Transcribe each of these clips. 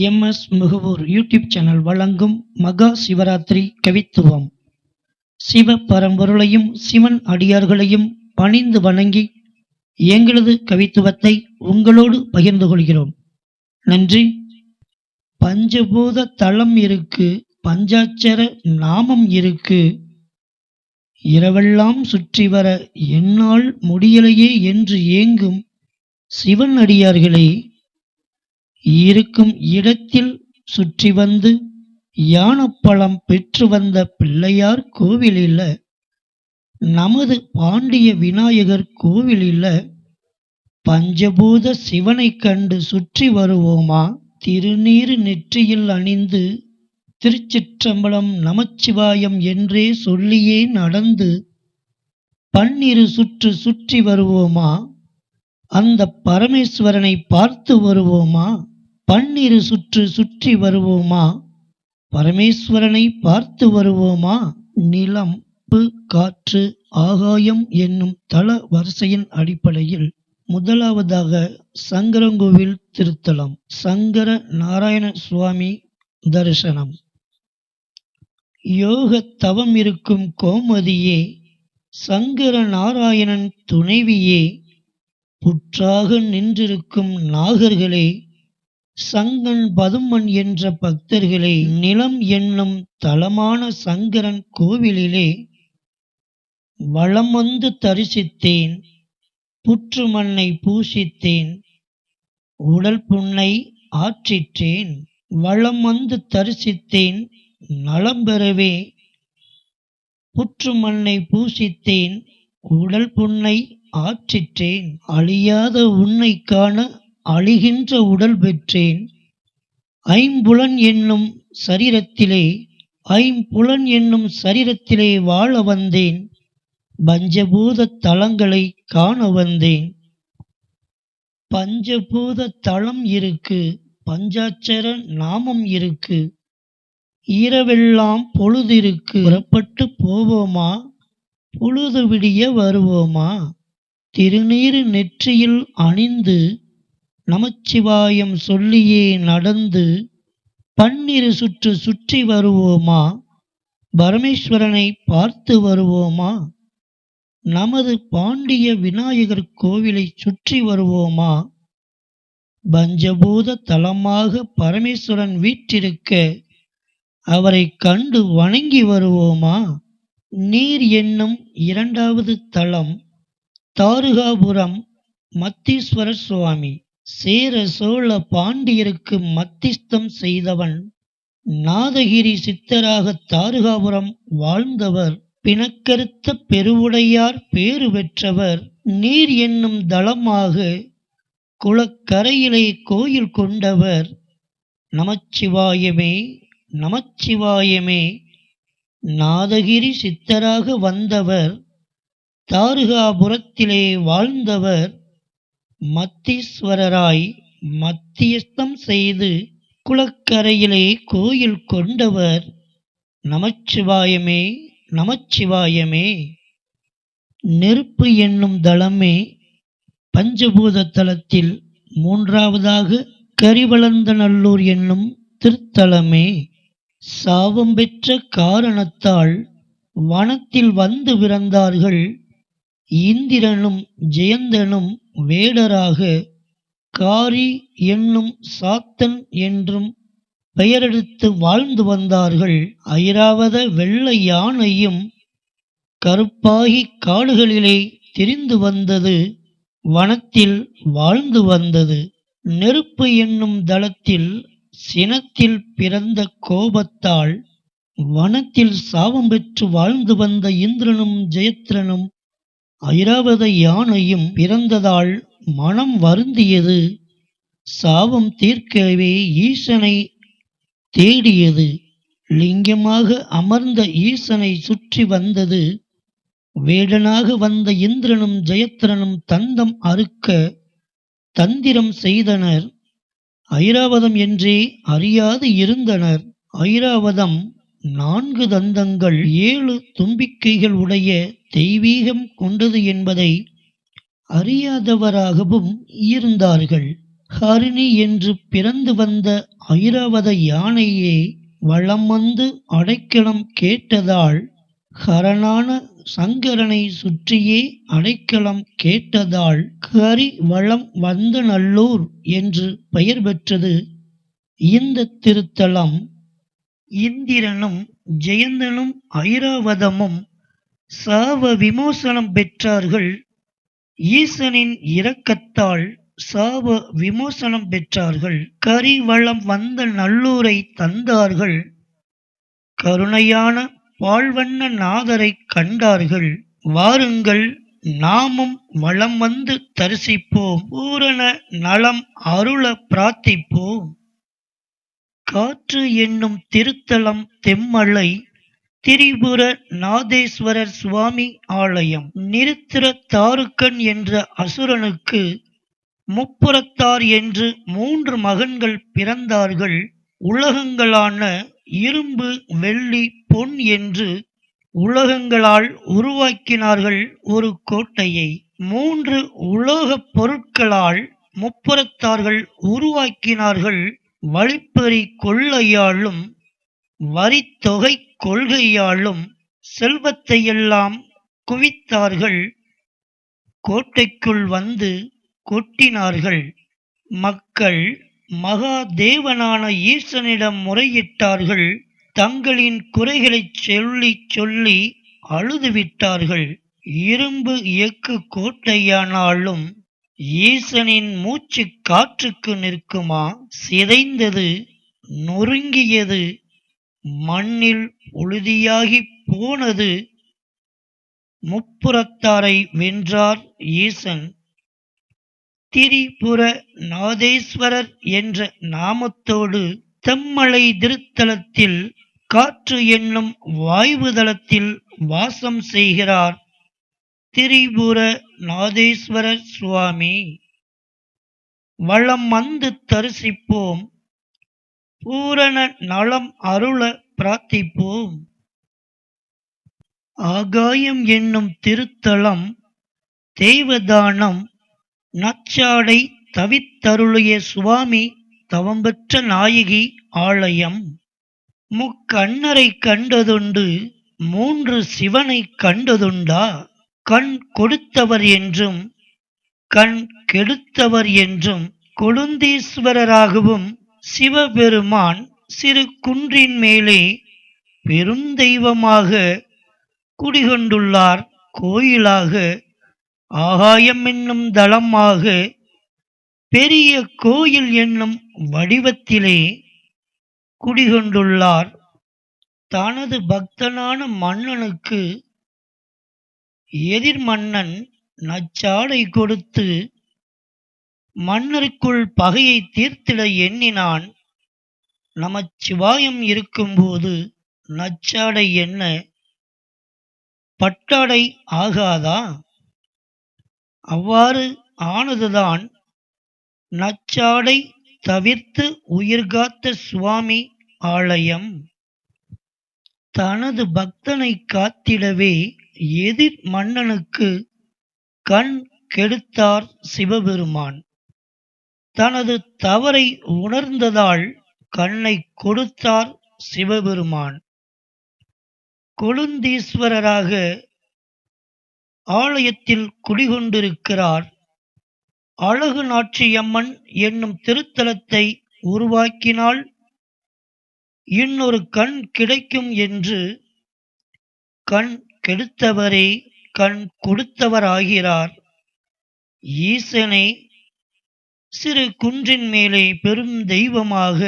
MS. Mugavoor YouTube channel வழங்கும் மகா சிவராத்திரி கவித்துவம். சிவ பரம்பொருளையும் சிவன் அடியார்களையும் பணிந்து வணங்கி எங்களது கவித்துவத்தை உங்களோடு பகிர்ந்து கொள்கிறோம். நன்றி. பஞ்சபூத தலம் இருக்கு, பஞ்சாட்சர நாமம் இருக்கு, இரவெல்லாம் சுற்றி வர என்னால் முடியலையே என்று ஏங்கும் சிவன் அடியார்களே, இருக்கும் இடத்தில் சுற்றி வந்து யானப்பழம் பெற்று வந்த பிள்ளையார் கோவிலில், நமது பாண்டிய விநாயகர் கோவிலில் பஞ்சபூத சிவனை கண்டு சுற்றி வருவோமா? திருநீறு நெற்றியில் அணிந்து திருச்சிற்றம்பலம் நமச்சிவாயம் என்றே சொல்லியே நடந்து பன்னிரு சுற்று சுற்றி வருவோமா? அந்த பரமேஸ்வரனை பார்த்து வருவோமா? பன்னிரு சுற்று சுற்றி வருவோமா? பரமேஸ்வரனை பார்த்து வருவோமா? நிலம், காற்று, ஆகாயம் என்னும் தல வரிசையின் அடிப்படையில் முதலாவதாக சங்கரங்கோவில் திருத்தலம் சங்கர நாராயண சுவாமி தரிசனம். யோக தவம் இருக்கும் கோமதியே, சங்கர நாராயணன் துணைவியே, புற்றாக நின்றிருக்கும் நாகர்களே, சங்கன் பதுமன் என்ற பக்தர்களே, நிலம் என்னும் தலமான சங்கரன் கோவிலிலே வலம் வந்து தரிசித்தேன். புற்று மண்ணை பூசித்தேன், உடல் புண்ணை ஆற்றிற்றேன். வலம் வந்து தரிசித்தேன், நலம் பெறவே புற்று மண்ணை பூசித்தேன், உடல் புண்ணை ஆற்றிற்றேன். அழியாத உன்னை காண அழிகின்ற உடல் பெற்றேன். ஐம்புலன் என்னும் சரீரத்திலே வாழ வந்தேன். பஞ்சபூத தலங்களை காண வந்தேன். பஞ்சபூத தலம் இருக்கு, பஞ்சாட்சர நாமம் இருக்கு, இரவெல்லாம் பொழுதிருக்கு. புறப்பட்டு போவோமா? பொழுது விடிய வருவோமா? திருநீறு நெற்றியில் அணிந்து நமச்சிவாயம் சொல்லியே நடந்து பன்னிரு சுற்று சுற்றி வருவோமா? பரமேஸ்வரனை பார்த்து வருவோமா? நமது பாண்டிய விநாயகர் கோவிலை சுற்றி வருவோமா? பஞ்சபூத தலமாக பரமேஸ்வரன் வீற்றிருக்க அவரை கண்டு வணங்கி வருவோமா? நீர் என்னும் இரண்டாவது தலம் தாருகாபுரம் மத்தீஸ்வர சுவாமி. சேர சோழ பாண்டியருக்கு மத்திஸ்தம் செய்தவன், நாதகிரி சித்தராக தாருகாபுரம் வாழ்ந்தவர், பிணக்கறுத்த பெருவுடையார் பேறு பெற்றவர். நீர் என்னும் தலமாக குளக்கரையிலே கோயில் கொண்டவர். நமச்சிவாயமே நமச்சிவாயமே, நாதகிரி சித்தராக வந்தவர், தாருகாபுரத்திலே வாழ்ந்தவர், மத்தீஸ்வரராய் மத்தியஸ்தம் செய்து குளக்கரையிலே கோயில் கொண்டவர். நமச்சிவாயமே நமச்சிவாயமே. நெருப்பு என்னும் தலமே பஞ்சபூத தலத்தில் மூன்றாவதாக கரிவளந்தநல்லூர் என்னும் திருத்தலமே. சாபம் பெற்ற காரணத்தால் வனத்தில் வந்து பிறந்தார்கள். இந்திரனும் ஜெயந்தனும் வேடராக காரி என்னும் சாத்தன் என்றும் பெயரெடுத்து வாழ்ந்து வந்தார்கள். ஐராவத வெள்ளை யானையும் கருப்பாகி காடுகளிலே திரிந்து வந்தது, வனத்தில் வாழ்ந்து வந்தது. நெருப்பு என்னும் தலத்தில் சினத்தில் பிறந்த கோபத்தால் வனத்தில் சாபம் பெற்று வாழ்ந்து வந்த இந்திரனும் ஜெயத்ரனும் ஐராவத யானையும் பிறந்ததால் மனம் வருந்தியது. சாபம் தீர்க்கவே ஈசனை தேடியது. லிங்கமாக அமர்ந்த ஈசனை சுற்றி வந்தது. வேடனாக வந்த இந்திரனும் ஜெயத்ரனும் தந்தம் அறுக்க தந்திரம் செய்தனர். ஐராவதம் என்றே அறியாது இருந்தனர். ஐராவதம் 4 தந்தங்கள் 7 தும்பிக்கைகள் உடைய தெய்வீகம் கொண்டது என்பதை அறியாதவராகவும் இருந்தார்கள். ஹரிணி என்று பிறந்து வந்த ஐராவத யானையே வலம் வந்து அடைக்கலம் கேட்டதால், ஹரனான சங்கரனை சுற்றியே அடைக்கலம் கேட்டதால் கரி வலம் வந்த நல்லூர் என்று பெயர் பெற்றது இந்த திருத்தலம். இந்திரனும் ஜெயந்தனும் ஐராவதமும் சாப விமோசனம் பெற்றார்கள். ஈசனின் இரக்கத்தால் சாப விமோசனம் பெற்றார்கள். கரிவலம் வந்த நல்லூரை தந்தார்கள். கருணையான பால்வண்ண நாதரைக் கண்டார்கள். வாருங்கள், நாமும் வலம் வந்து தரிசிப்போம். பூரண நலம் அருள பிரார்த்திப்போம். காற்று என்னும் திருத்தலம் தெம்மலை திரிபுர நாதேஸ்வரர் சுவாமி ஆலயம். நிருத்திர தாருக்கன் என்ற அசுரனுக்கு முப்புறத்தார் என்று 3 மகன்கள் பிறந்தார்கள். உலகங்களான இரும்பு, வெள்ளி, பொன் என்று உலகங்களால் உருவாக்கினார்கள் ஒரு கோட்டையை. 3 உலோகப் பொருட்களால் முப்புறத்தார்கள் உருவாக்கினார்கள். வழிப்பறி கொள்ளையாலும் வரித்தொகை கொள்கையாலும் செல்வத்தையெல்லாம் குவித்தார்கள். கோட்டைக்குள் வந்து கொட்டினார்கள். மக்கள் மகாதேவனான ஈசனிடம் முறையிட்டார்கள். தங்களின் குறைகளைச் சொல்லி சொல்லி அழுதுவிட்டார்கள். இரும்பு எஃகு கோட்டையானாலும் ஈசனின் மூச்சு காற்றுக்கு நிற்குமா? சிதைந்தது, நொறுங்கியது, மண்ணில் புழுதியாகிப் போனது. முப்புறத்தாரை வென்றார் ஈசன். திரிபுர நாதேஸ்வரர் என்ற நாமத்தோடு தெம்மலை திருத்தலத்தில் காற்று என்னும் வாயுதலத்தில் வாசம் செய்கிறார் திரிபுர நாதேஸ்வரர் சுவாமி. வலம் வந்து தரிசிப்போம். பூரண நலம் அருள பிரார்த்திப்போம். ஆகாயம் என்னும் திருத்தலம் தெய்வதானம் நச்சாடை தவித்தருளிய சுவாமி தவம்பெற்ற நாயகி ஆலயம். முக்கண்ணரை கண்டதுண்டு, 3 சிவனை கண்டதுண்டா? கண் கொடுத்தவர் என்றும் கண் கெடுத்தவர் என்றும் கொழுந்தீஸ்வரராகவும் சிவபெருமான் சிறு குன்றின் மேலே பெருந்தெய்வமாக குடிகொண்டுள்ளார். கோயிலாக, ஆகாயம் என்னும் தலமாக, பெரிய கோயில் என்னும் வடிவத்திலே குடிகொண்டுள்ளார். தனது பக்தனான மன்னனுக்கு எதிர்மன்னன் நச்சாடை கொடுத்து மன்னருக்குள் பகையை தீர்த்திட எண்ணினான். நமச்சிவாயம் இருக்கும்போது நச்சாடை என்ன பட்டாடை ஆகாதா? அவ்வாறு ஆனதுதான் நச்சாடை தவிர்த்து உயிர்காத்த சுவாமி ஆலயம். தனது பக்தனை காத்திடவே எதிர் மன்னனுக்கு கண் கெடுத்தார் சிவபெருமான். தனது தவறை உணர்ந்ததால் கண்ணை கொடுத்தார் சிவபெருமான். கொழுந்தீஸ்வரராக ஆலயத்தில் குடிகொண்டிருக்கிறார். அழகு நாச்சியம்மன் என்னும் திருத்தலத்தை உருவாக்கினால் இன்னொரு கண் கிடைக்கும் என்று கண் கெடுத்தவரே கண் கொடுத்தவராகிறார். ஈசனே சிறு குன்றின் மேலே பெரும் தெய்வமாக,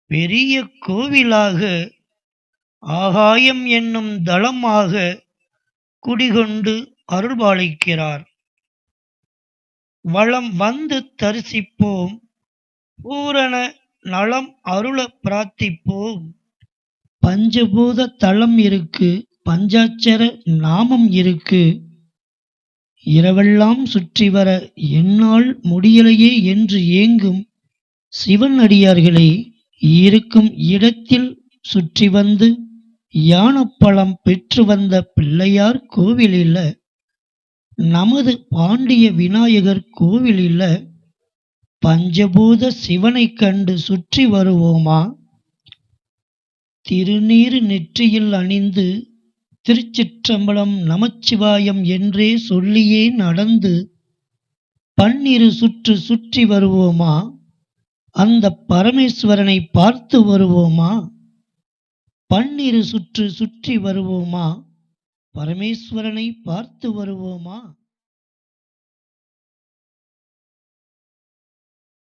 பெரிய கோவிலாக, ஆகாயம் என்னும் தலமாக குடிகொண்டு அருள்பாலிக்கிறார். வலம் வந்து தரிசிப்போம். பூரண நலம் அருள பிரார்த்திப்போம். பஞ்சபூத தலம் இருக்கு, பஞ்சாட்சர நாமம் இருக்கு. இரவெல்லாம் சுற்றி வர என்னால் முடியலையே என்று ஏங்கும் சிவன் அடியார்களே, இருக்கும் இடத்தில் சுற்றி வந்து யானப்பழம் பெற்று வந்த பிள்ளையார் கோவிலில், நமது பாண்டிய விநாயகர் கோவிலில் பஞ்சபூத சிவனைக் கண்டு சுற்றி வருவோமா? திருநீறு நெற்றியில் அணிந்து திருச்சிற்றம்பலம் நமச்சிவாயம் என்றே சொல்லியே நடந்து பன்னிரு சுற்று சுற்றி வருவோமா? அந்தப் பரமேஸ்வரனை பார்த்து வருவோமா? பன்னிரு சுற்று சுற்றி வருவோமா? பரமேஸ்வரனை பார்த்து வருவோமா?